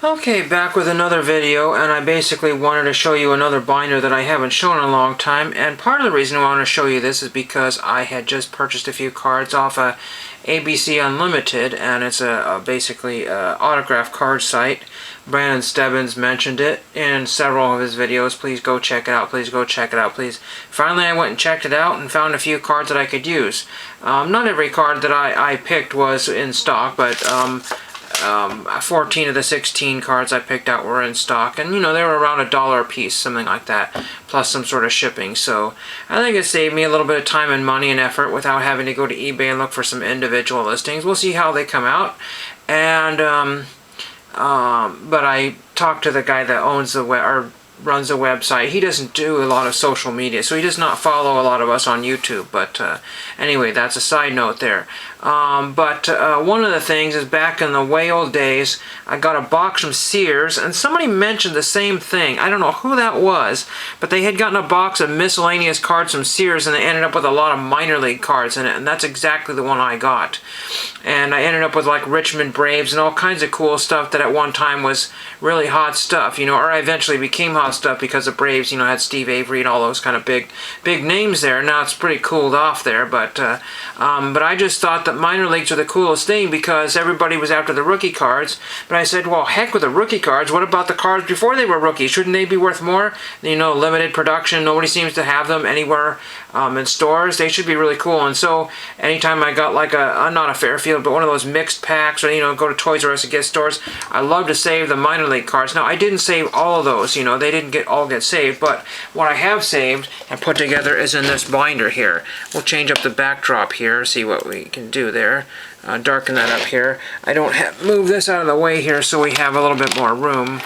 Okay, back with another video, and I basically wanted to show you another binder that I haven't shown in a long time, and part of the reason I want to show you this is because I had just purchased a few cards off ABC Unlimited, and it's basically a autograph card site. Brandon Stebbins mentioned it in several of his videos. Please go check it out. Please go check it out. Please. Finally, I went and checked it out and found a few cards that I could use. Not every card that I picked was in stock, but 14 of the 16 cards I picked out were in stock, and you know, they were around $1 a piece, something like that, plus some sort of shipping. So I think it saved me a little bit of time and money and effort without having to go to eBay and look for some individual listings. We'll see how they come out. And but I talked to the guy that owns the runs the website. He doesn't do a lot of social media, so he does not follow a lot of us on YouTube. But anyway, that's a side note there. But one of the things is, back in the way old days, I got a box from Sears, and somebody mentioned the same thing. I don't know who that was, but they had gotten a box of miscellaneous cards from Sears, and they ended up with a lot of minor league cards in it, and that's exactly the one I got. And I ended up with like Richmond Braves and all kinds of cool stuff that at one time was really hot stuff, you know, or eventually became hot stuff because the Braves, you know, had Steve Avery and all those kind of big names there. Now it's pretty cooled off there, but I just thought that minor leagues are the coolest thing because everybody was after the rookie cards. But I said, well, heck with the rookie cards. What about the cards before they were rookies? Shouldn't they be worth more? You know, limited production. Nobody seems to have them anywhere in stores. They should be really cool. And so anytime I got like not a Fairfield, but one of those mixed packs, or, you know, go to Toys R Us and get stores, I love to save the minor league cards. Now, I didn't save all of those. You know, they didn't all get saved. But what I have saved and put together is in this binder here. We'll change up the backdrop here, see what we can do there. Darken that up here. I don't move this out of the way here so we have a little bit more room.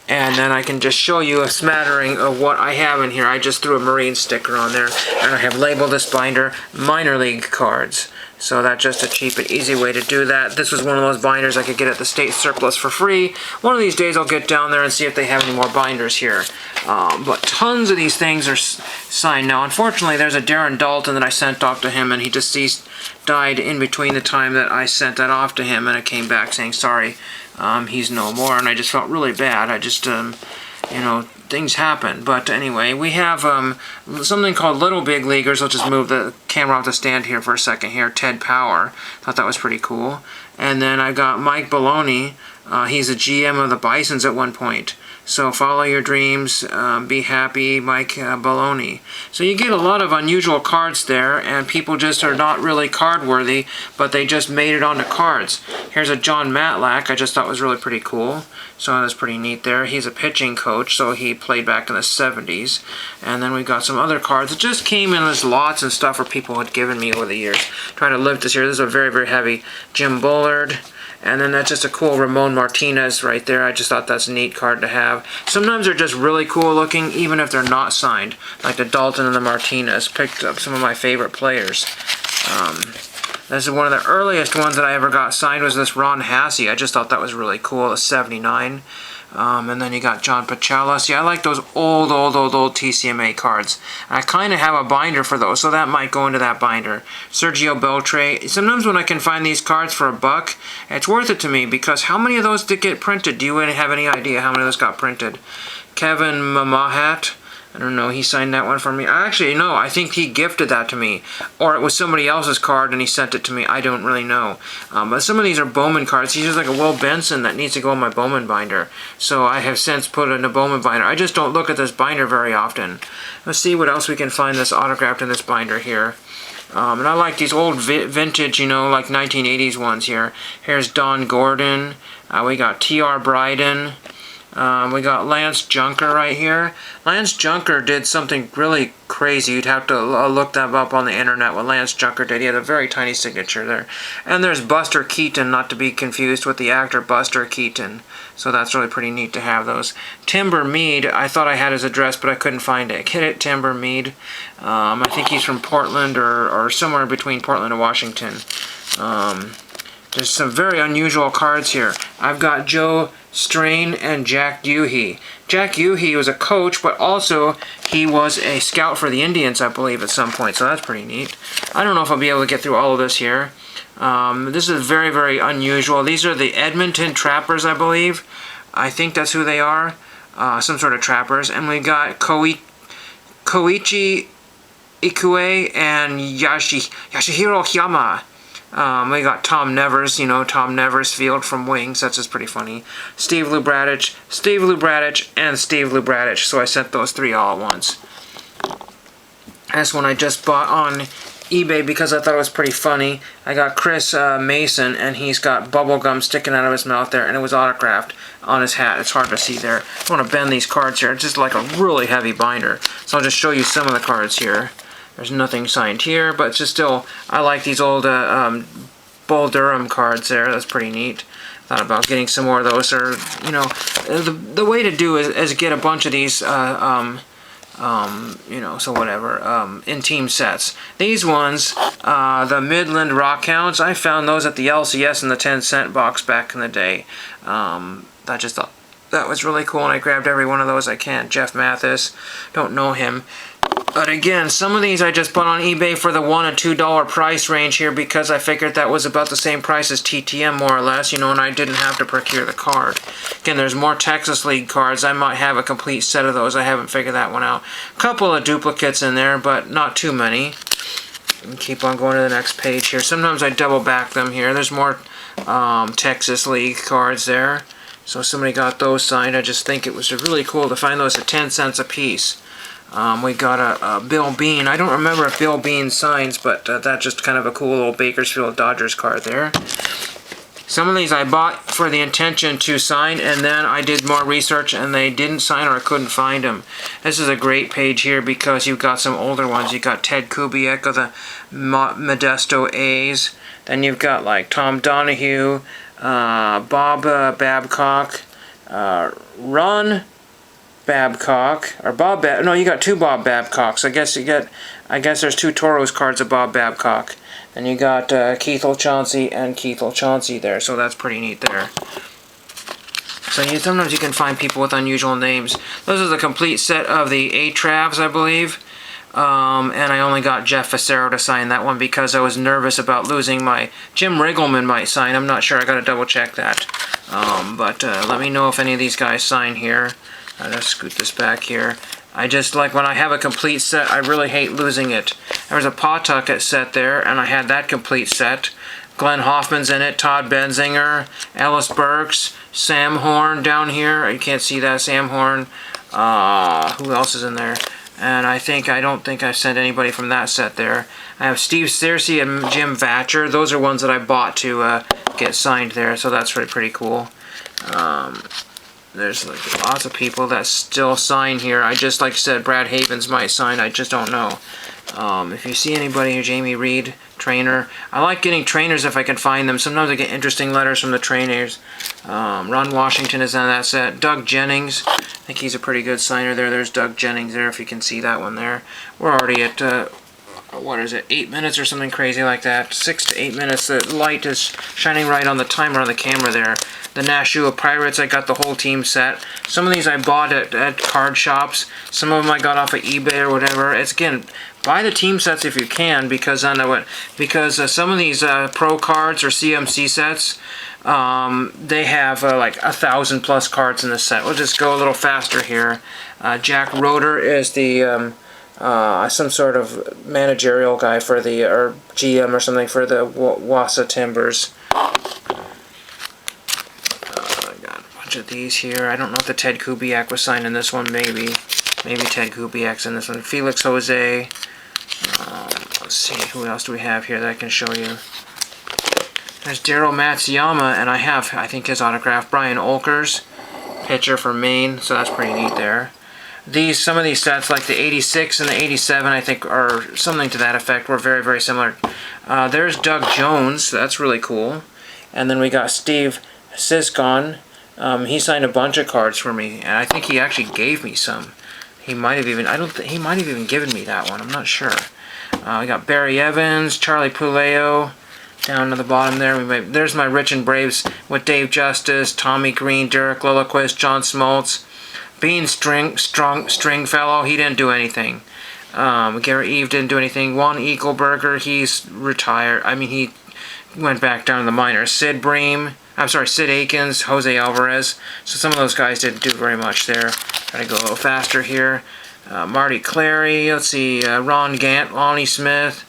And then I can just show you a smattering of what I have in here. I just threw a Marine sticker on there, and I have labeled this binder Minor League Cards. So that's just a cheap and easy way to do that. This was one of those binders I could get at the state surplus for free. One of these days I'll get down there and see if they have any more binders here. But tons of these things are signed now. Unfortunately, there's a Darren Dalton that I sent off to him, and he deceased, died in between the time that I sent that off to him, and it came back saying, sorry, he's no more, and I just felt really bad. I just, you know, things happen. But anyway, we have something called Little Big Leaguers. I'll just move the camera off the stand here for a second here. Ted Power. Thought that was pretty cool. And then I got Mike Baloney. He's a GM of the Bisons at one point. So follow your dreams, be happy, Mike Baloney. So you get a lot of unusual cards there, and people just are not really card worthy, but they just made it onto cards. Here's a John Matlack I just thought was really pretty cool. So that's pretty neat there. He's a pitching coach, so he played back in the 70s. And then we got some other cards that just came in as lots and stuff where people had given me over the years. Trying to lift this here. This is a very, very heavy Jim Bullard. And then that's just a cool Ramon Martinez right there. I just thought that's a neat card to have. Sometimes they're just really cool looking, even if they're not signed. Like the Dalton and the Martinez. Picked up some of my favorite players. This is one of the earliest ones that I ever got signed, was this Ron Hassey. I just thought that was really cool. A 79. And then you got John Pachella. See, I like those old TCMA cards. I kind of have a binder for those, so that might go into that binder. Sergio Beltre. Sometimes when I can find these cards for $1, it's worth it to me, because how many of those did get printed? Do you have any idea how many of those got printed? Kevin Mamahat. I don't know, he signed that one for me. Actually, no, I think he gifted that to me. Or it was somebody else's card and he sent it to me. I don't really know. But some of these are Bowman cards. He's just like a Will Benson that needs to go in my Bowman binder. So I have since put it in a Bowman binder. I just don't look at this binder very often. Let's see what else we can find that's autographed in this binder here. And I like these old vintage, you know, like 1980s ones here. Here's Don Gordon. We got T.R. Bryden. We got Lance Junker right here. Lance Junker did something really crazy. You'd have to look that up on the internet, what Lance Junker did. He had a very tiny signature there. And there's Buster Keaton, not to be confused with the actor Buster Keaton. So that's really pretty neat to have those. Timber Mead, I thought I had his address, but I couldn't find it. Get it, Timber Mead. I think he's from Portland or somewhere between Portland and Washington. There's some very unusual cards here. I've got Joe Strain, and Jack Uhee. Jack Uhee was a coach, but also he was a scout for the Indians, I believe, at some point, so that's pretty neat. I don't know if I'll be able to get through all of this here. This is very, very unusual. These are the Edmonton Trappers, I believe. I think that's who they are. Some sort of trappers. And we got Koichi Ikue and Yashihiro Hyama. We got Tom Nevers, you know, Tom Nevers Field from Wings. That's just pretty funny. Steve Lubratich, and Steve Lubratich. So I sent those three all at once. This one I just bought on eBay because I thought it was pretty funny. I got Chris Mason, and he's got bubble gum sticking out of his mouth there, and it was autographed on his hat. It's hard to see there. I want to bend these cards here. It's just like a really heavy binder. So I'll just show you some of the cards here. There's nothing signed here, but it's just still, I like these old Bull Durham cards there. That's pretty neat. Thought about getting some more of those, or, you know, the way to do is get a bunch of these, you know, so whatever, in team sets. These ones, the Midland Rockhounds, I found those at the LCS in the 10-cent box back in the day. I just thought that was really cool, and I grabbed every one of those I can. Jeff Mathis, don't know him. But again, some of these I just bought on eBay for the $1 and $2 price range here because I figured that was about the same price as TTM, more or less, you know, and I didn't have to procure the card. Again, there's more Texas League cards. I might have a complete set of those. I haven't figured that one out. A couple of duplicates in there, but not too many. And keep on going to the next page here. Sometimes I double back them here. There's more Texas League cards there. So somebody got those signed. I just think it was really cool to find those at 10 cents a piece. We got a Bill Bean. I don't remember if Bill Bean signs, but that's just kind of a cool little Bakersfield Dodgers card there. Some of these I bought for the intention to sign, and then I did more research and they didn't sign, or I couldn't find them. This is a great page here because you've got some older ones. You've got Ted Kubiak of the Modesto A's. Then you've got like Tom Donahue, Bob Babcock, Ron Babcock, or Bob no, you got two Bob Babcocks. I guess there's two Toros cards of Bob Babcock. And you got Keith Chauncey and Keith Chauncey there, so that's pretty neat there. So sometimes you can find people with unusual names. Those are the complete set of the A-Travs, I believe. And I only got Jeff Facero to sign that one because I was nervous about losing my... Jim Riggleman might sign. I'm not sure. I got to double check that. But let me know if any of these guys sign here. Let's scoot this back here. I just like when I have a complete set, I really hate losing it. There was a Pawtucket set there, and I had that complete set. Glenn Hoffman's in it, Todd Benzinger, Ellis Burks, Sam Horn down here. You can't see that, Sam Horn. Who else is in there? And I don't think I've sent anybody from that set there. I have Steve Searcy and Jim Vatcher. Those are ones that I bought to get signed there, so that's pretty cool. There's like lots of people that still sign here. I just, like I said, Brad Havens might sign. I just don't know. If you see anybody here, Jamie Reed, trainer. I like getting trainers if I can find them. Sometimes I get interesting letters from the trainers. Ron Washington is on that set. Doug Jennings. I think he's a pretty good signer there. There's Doug Jennings there, if you can see that one there. We're already at, what is it, 8 minutes or something crazy like that. 6 to 8 minutes. The light is shining right on the timer on the camera there. The Nashua Pirates, I got the whole team set. Some of these I bought at card shops. Some of them I got off of eBay or whatever. It's, again, buy the team sets if you can, because I know it. Because some of these pro cards or CMC sets, they have like 1,000+ cards in the set. We'll just go a little faster here. Jack Roeder is the some sort of managerial guy for the, or GM or something for the Wassa Timbers. Of these here. I don't know if the Ted Kubiak was signed in this one. Maybe Ted Kubiak's in this one. Felix Jose. Let's see, who else do we have here that I can show you? There's Daryl Matsuyama, and I think his autograph. Brian Olkers, pitcher for Maine, so that's pretty neat there. Some of these sets, like the 86 and the 87, I think, are something to that effect, were very, very similar. There's Doug Jones. That's really cool. And then we got Steve Siskon. He signed a bunch of cards for me, and I think he actually gave me some. He might have even, he might have even given me that one. I'm not sure. We got Barry Evans, Charlie Puleo, Down to the bottom there, there's my Rich and Braves with Dave Justice, Tommy Green, Derek Lilliquist, John Smoltz, Bean Stringfellow. He didn't do anything. Gary Eve didn't do anything. Juan Eagleberger, he's retired. I mean, he went back down to the minors. Sid Aikens, Jose Alvarez. So some of those guys didn't do very much there. Gotta go a little faster here. Marty Clary, let's see, Ron Gant, Lonnie Smith.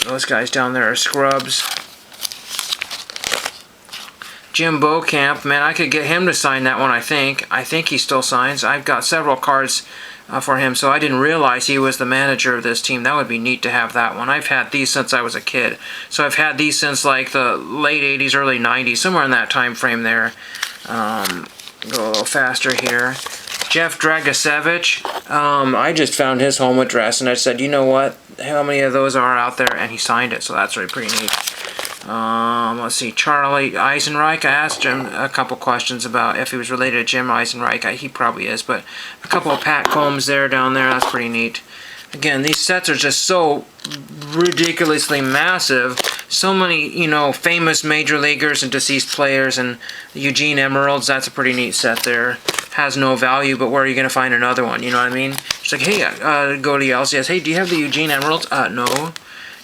Those guys down there are scrubs. Jim Beaucamp, man, I could get him to sign that one, I think. I think he still signs. I've got several cards for him, so I didn't realize he was the manager of this team. That would be neat to have that one. I've had these since I was a kid. So I've had these since like the late 80s, early 90s, somewhere in that time frame there. Go a little faster here. Jeff Dragasevich, I just found his home address and I said, you know what, how many of those are out there? And he signed it, so that's really pretty neat. Let's see, Charlie Eisenreich, I asked him a couple questions about if he was related to Jim Eisenreich. He probably is, but a couple of Pat Combs there, down there, that's pretty neat. Again, these sets are just so ridiculously massive. So many, you know, famous major leaguers and deceased players, and Eugene Emeralds, that's a pretty neat set there. Has no value, but where are you going to find another one? You know what I mean? It's like, hey, go to LCS. Hey, do you have the Eugene Emeralds? No.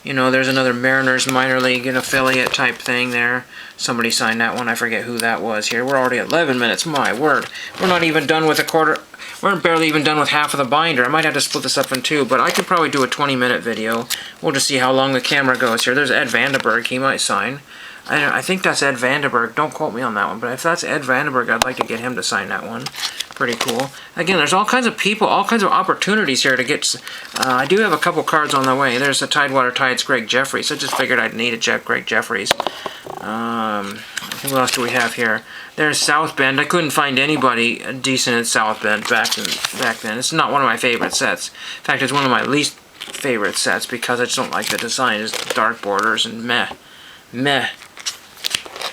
You know, there's another Mariners minor league and affiliate type thing there. Somebody signed that one. I forget who that was here. We're already at 11 minutes. My word. We're not even done with a quarter. We're barely even done with half of the binder. I might have to split this up in two, but I could probably do a 20-minute video. We'll just see how long the camera goes here. There's Ed Vandenberg. He might sign. I think that's Ed Vandenberg. Don't quote me on that one, but if that's Ed Vandenberg, I'd like to get him to sign that one. Pretty cool. Again, there's all kinds of people, all kinds of opportunities here to get. I do have a couple cards on the way. There's the Tidewater Tides Greg Jeffries. I just figured I'd need a Greg Jeffries. I think what else do we have here? There's South Bend. I couldn't find anybody decent at South Bend back then. It's not one of my favorite sets. In fact, it's one of my least favorite sets because I just don't like the design. It's dark borders and meh.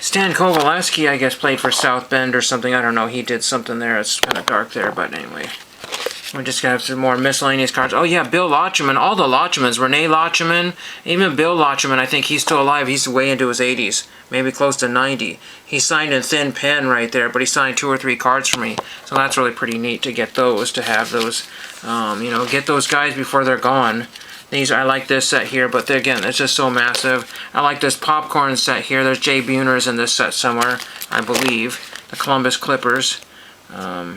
Stan Kovaleski, I guess, played for South Bend or something. I don't know. He did something there. It's kind of dark there, but anyway. We just got some more miscellaneous cards. Oh, yeah, Bill Locheman. All the Lochemans. Renee Locheman. Even Bill Locheman, I think he's still alive. He's way into his 80s. Maybe close to 90. He signed in thin pen right there, but he signed 2 or 3 cards for me. So that's really pretty neat to get those, to have those, you know, get those guys before they're gone. I like this set here, but again, it's just so massive. I like this popcorn set here. There's Jay Buhners in this set somewhere, I believe. The Columbus Clippers. I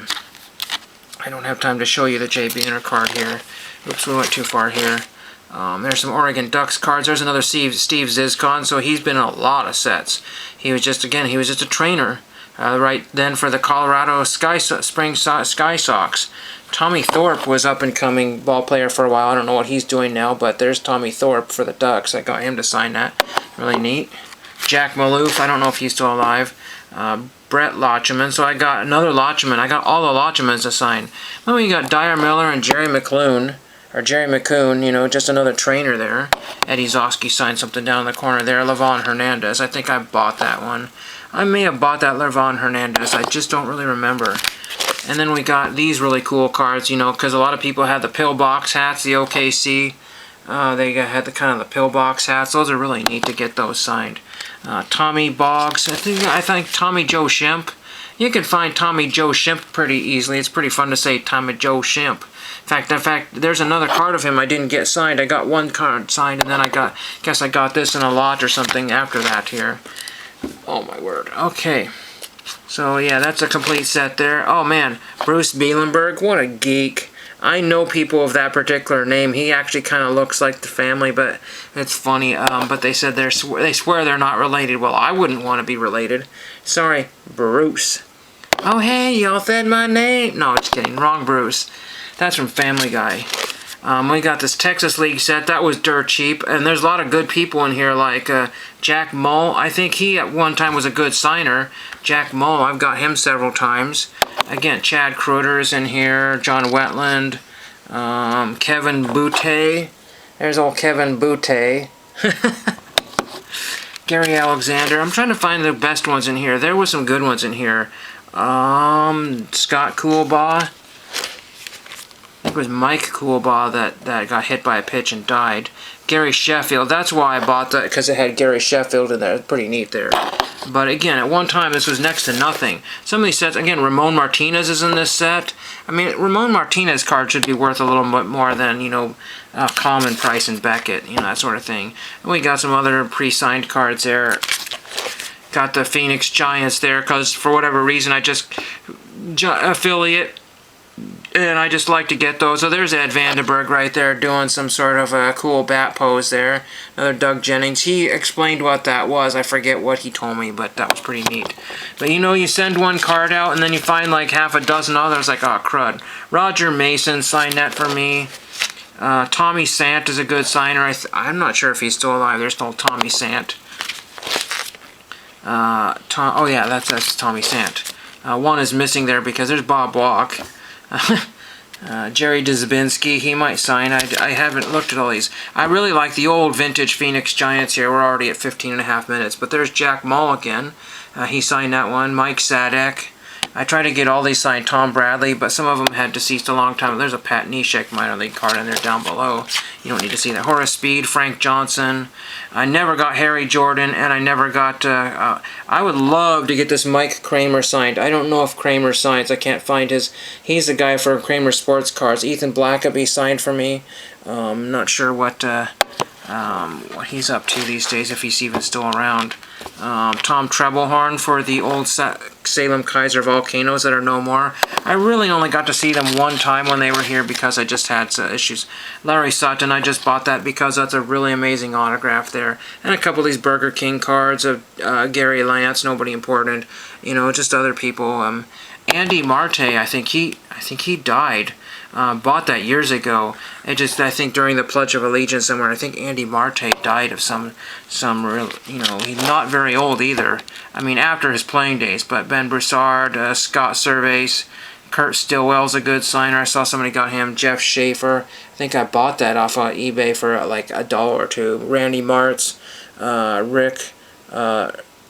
don't have time to show you the Jay Buhner card here. Oops, we went too far here. There's some Oregon Ducks cards. There's another Steve Zizcon, so he's been in a lot of sets. He was just a trainer. Right then for the Colorado Spring Sky Sox. Tommy Thorpe was up-and-coming ball player for a while. I don't know what he's doing now, but there's Tommy Thorpe for the Ducks. I got him to sign that. Really neat. Jack Maloof, I don't know if he's still alive. Brett Locheman, so I got another Locheman. I got all the Lochemans to sign. Then we got Dyer Miller and Jerry McCoon, you know, just another trainer there. Eddie Zosky signed something down in the corner there. Levon Hernandez, I think I bought that one. I may have bought that Levon Hernandez, I just don't really remember. And then we got these really cool cards, you know, because a lot of people had the pillbox hats, the OKC. They had the kind of the pillbox hats. Those are really neat to get those signed. Tommy Boggs. I think Tommy Joe Shemp. You can find Tommy Joe Shemp pretty easily. It's pretty fun to say Tommy Joe Shemp. In fact, there's another card of him I didn't get signed. I got one card signed, and then I got this in a lot or something after that here. Oh my word. Okay. So yeah, that's a complete set there. Oh man, Bruce Bielenberg, what a geek. I know people of that particular name. He actually kind of looks like the family, but it's funny. But they said they swear they're not related. Well, I wouldn't want to be related. Sorry, Bruce. Oh hey, y'all said my name. No, just kidding. Wrong Bruce. That's from Family Guy. We got this Texas League set. That was dirt cheap. And there's a lot of good people in here, like Jack Mull. I think he at one time was a good signer. Jack Mull, I've got him several times. Again, Chad Kruder's in here. John Wetland. Kevin Boutte. There's old Kevin Boutte. Gary Alexander. I'm trying to find the best ones in here. There was some good ones in here. Scott Coolbaugh. it was Mike Coolbaugh that got hit by a pitch and died. Gary Sheffield, that's why I bought that, because it had Gary Sheffield in there. It's pretty neat there. But again, at one time, this was next to nothing. Some of these sets, again, Ramon Martinez is in this set. I mean, Ramon Martinez card should be worth a little bit more than, you know, Common, Price, and Beckett, you know, that sort of thing. And we got some other pre-signed cards there. Got the Phoenix Giants there, because for whatever reason, I just affiliate, and I just like to get those. So there's Ed Vandenberg right there doing some sort of a cool bat pose there. Another Doug Jennings. He explained what that was. I forget what he told me, but that was pretty neat. But you know, you send one card out and then you find like half a dozen others, like, oh crud. Roger Mason signed that for me. Tommy Sant is a good signer. I'm not sure if he's still alive. There's still Tommy Sant. Oh yeah, that's Tommy Sant. One is missing there because there's Bob Walk. Jerry Dzabinski, he might sign. I haven't looked at all these. I really like the old vintage Phoenix Giants here. We're already at 15.5 minutes. But there's Jack Mulligan. He signed that one. Mike Sadek. I tried to get all these signed. Tom Bradley, but some of them had deceased a long time. There's a Pat Neshek minor league card in there down below. You don't need to see that. Horace Speed, Frank Johnson. I never got Harry Jordan, and I never got... I would love to get this Mike Kramer signed. I don't know if Kramer signs. I can't find his... He's the guy for Kramer Sports Cards. Ethan Blackaby signed for me. Not sure what he's up to these days, if he's even still around. Tom Trebelhorn for the old Salem Kaiser Volcanoes that are no more. I really only got to see them one time when they were here because I just had issues. Larry Sutton, I just bought that because that's a really amazing autograph there. And a couple of these Burger King cards of Gary Lance, nobody important. You know, just other people. Andy Marte, I think he died. Bought that years ago. I think during the Pledge of Allegiance somewhere, I think Andy Marte died of some real, you know, he's not very old either. I mean, after his playing days, but Ben Broussard, Scott Servais, Kurt Stillwell's a good signer. I saw somebody got him. Jeff Schaefer. I think I bought that off of eBay for like $1 or $2. Randy Martz, Rick,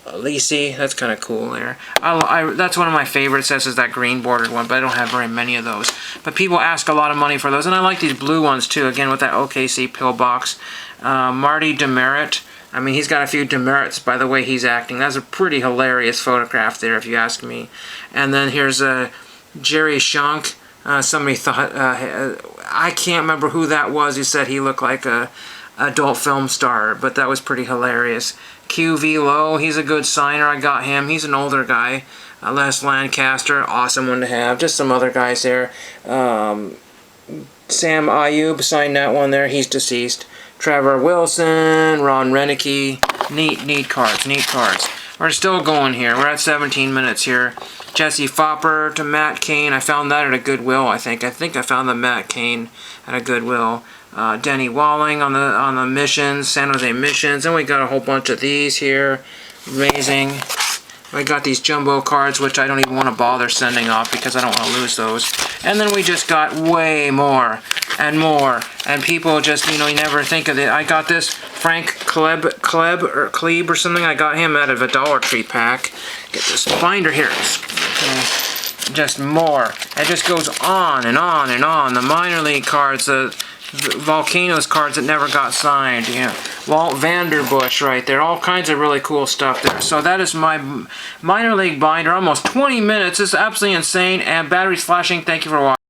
Lisi, that's kind of cool there. That's one of my favorites. This is that green bordered one, but I don't have very many of those. But people ask a lot of money for those, and I like these blue ones too. Again, with that OKC pillbox. Marty Demerit. I mean, he's got a few demerits by the way he's acting. That's a pretty hilarious photograph there, if you ask me. And then here's Jerry Schunk. Somebody thought I can't remember who that was. Who said he looked like a adult film star, but that was pretty hilarious. QV Lowe, he's a good signer. I got him. He's an older guy. Les Lancaster, awesome one to have. Just some other guys there. Sam Ayub signed that one there. He's deceased. Trevor Wilson, Ron Renicky. Neat cards. We're still going here. We're at 17 minutes here. Jesse Fopper to Matt Cain. I found that at a Goodwill, I think. I found the Matt Cain at a Goodwill. Denny Walling on the missions, San Jose Missions, and we got a whole bunch of these here. Amazing. I got these jumbo cards, which I don't even want to bother sending off because I don't want to lose those. And then we just got way more and more, and people just, you know, you never think of it. I got this Frank Kleb or something. I got him out of a Dollar Tree pack. Get this binder here. Okay. Just more. It just goes on and on and on. The minor league cards, the Volcanoes cards that never got signed, you know, Walt Vanderbush right there, all kinds of really cool stuff there. So that is my minor league binder, almost 20 minutes. It's absolutely insane, and battery's flashing. Thank you for watching.